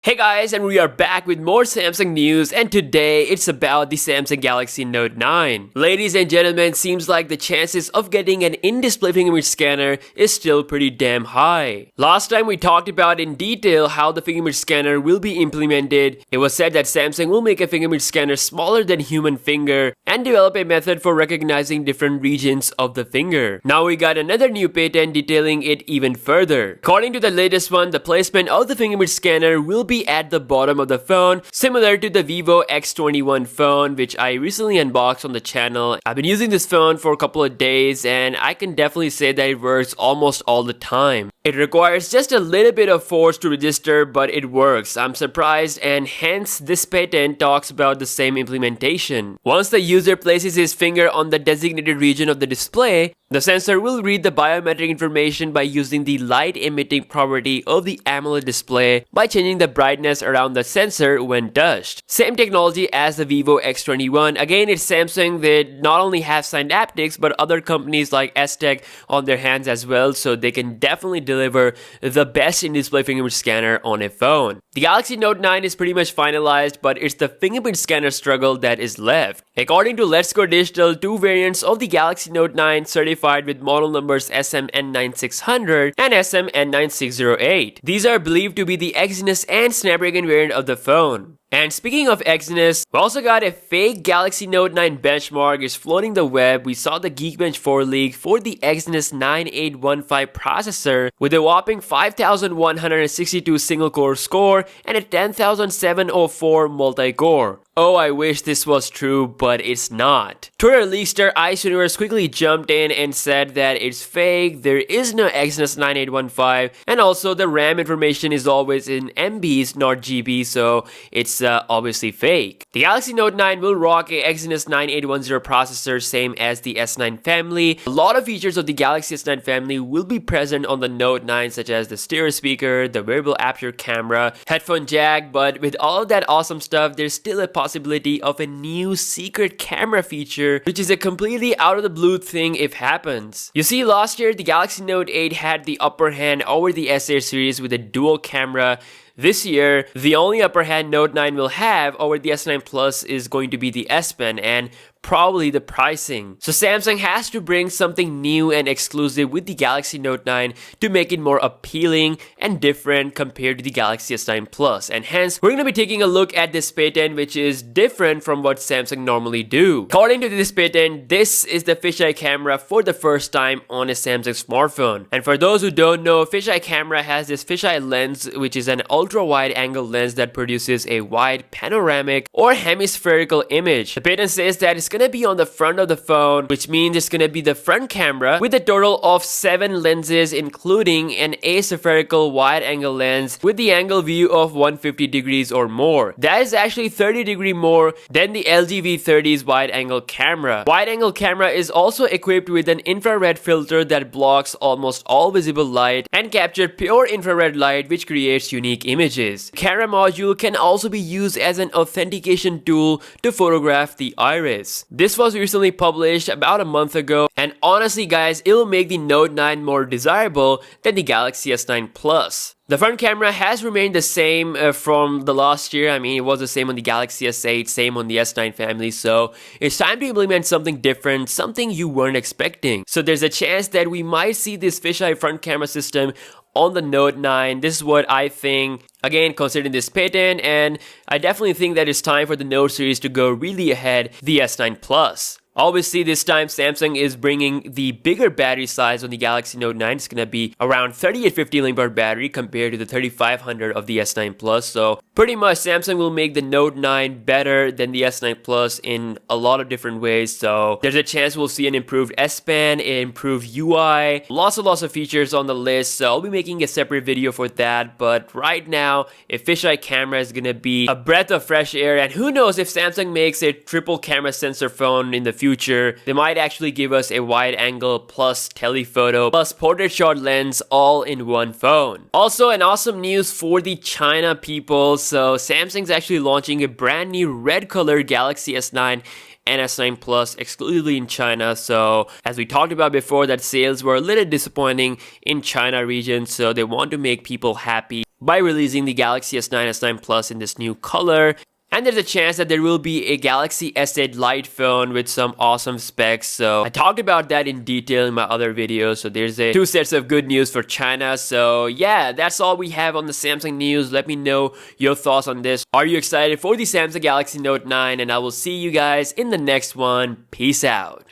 Hey guys, and we are back with more Samsung news, and today it's about the Samsung Galaxy Note 9. Ladies and gentlemen, seems like the chances of getting an in-display fingerprint scanner is still pretty damn high. Last time we talked about in detail how the fingerprint scanner will be implemented. It was said that Samsung will make a fingerprint scanner smaller than human finger and develop a method for recognizing different regions of the finger. Now we got another new patent detailing it even further. According to the latest one, the placement of the fingerprint scanner will be at the bottom of the phone, similar to the Vivo X21 phone, which I recently unboxed on the channel. I've been using this phone for a couple of days and I can definitely say that it works almost all the time. It requires just a little bit of force to register, but it works. I'm surprised, and hence this patent talks about the same implementation. Once the user places his finger on the designated region of the display, the sensor will read the biometric information by using the light emitting property of the AMOLED display by changing the brightness around the sensor when touched. Same technology as the Vivo X21. Again, it's Samsung that not only have Synaptics but other companies like S-Tech on their hands as well, so they can definitely deliver the best in-display fingerprint scanner on a phone. The Galaxy Note 9 is pretty much finalized, but it's the fingerprint scanner struggle that is left. According to Let's Go Digital, two variants of the Galaxy Note 9 certified with model numbers SMN9600 and SMN9608. These are believed to be the Exynos and Snapdragon variant of the phone. And speaking of Exynos, we also got a fake Galaxy Note 9 benchmark is floating the web. We saw the Geekbench 4 leak for the Exynos 9815 processor with a whopping 5162 single-core score and a 10704 multi-core. Oh, I wish this was true, but it's not. Twitter leakster Ice Universe quickly jumped in and said that it's fake, there is no Exynos 9815, and also the RAM information is always in MBs, not GB, so it's obviously fake. The Galaxy Note 9 will rock a Exynos 9810 processor, same as the S9 family. A lot of features of the Galaxy S9 family will be present on the Note 9, such as the stereo speaker, the variable aperture camera, headphone jack, but with all of that awesome stuff, there's still a possibility of a new secret camera feature, which is a completely out of the blue thing if happens. You see, last year the Galaxy Note 8 had the upper hand over the S8 series with a dual camera. This year, the only upper hand Note 9 will have over the S9 Plus is going to be the S Pen and probably the pricing. So Samsung has to bring something new and exclusive with the Galaxy Note 9 to make it more appealing and different compared to the Galaxy S9 Plus. And hence, we're going to be taking a look at this patent, which is different from what Samsung normally do. According to this patent, this is the fisheye camera for the first time on a Samsung smartphone. And for those who don't know, fisheye camera has this fisheye lens, which is an ultra-wide angle lens that produces a wide panoramic or hemispherical image. The patent says that it's gonna be on the front of the phone, which means it's gonna be the front camera with a total of 7 lenses, including an aspherical wide angle lens with the angle view of 150 degrees or more. That is actually 30 degree more than the LG V30's wide angle camera. Wide angle camera is also equipped with an infrared filter that blocks almost all visible light and captures pure infrared light, which creates unique images. The camera module can also be used as an authentication tool to photograph the iris. This was recently published about a month ago, and honestly guys, it will make the Note 9 more desirable than the Galaxy S9 Plus. The front camera has remained the same from the last year. I mean, it was the same on the Galaxy S8, same on the S9 family, so it's time to implement something different, something you weren't expecting. So there's a chance that we might see this fisheye front camera system on the Note 9. This is what I think, again, considering this patent, and I definitely think that it's time for the Note series to go really ahead the S9 Plus. Obviously, this time Samsung is bringing the bigger battery size on the Galaxy Note 9. It's going to be around 3850 mAh battery compared to the 3500 of the S9 Plus. So pretty much Samsung will make the Note 9 better than the S9 Plus in a lot of different ways. So there's a chance we'll see an improved S Pen, improved UI, lots of features on the list. So I'll be making a separate video for that. But right now, a fisheye camera is going to be a breath of fresh air. And who knows, if Samsung makes a triple camera sensor phone in the future, they might actually give us a wide angle plus telephoto plus portrait shot lens all in one phone. Also, an awesome news for the China people. So Samsung's actually launching a brand new red color Galaxy S9 and S9 Plus exclusively in China. So as we talked about before, that sales were a little disappointing in China region, so they want to make people happy by releasing the Galaxy S9, S9 Plus in this new color. And there's a chance that there will be a Galaxy S8 Lite phone with some awesome specs. So I talked about that in detail in my other videos. So there's two sets of good news for China. So yeah, that's all we have on the Samsung news. Let me know your thoughts on this. Are you excited for the Samsung Galaxy Note 9? And I will see you guys in the next one. Peace out.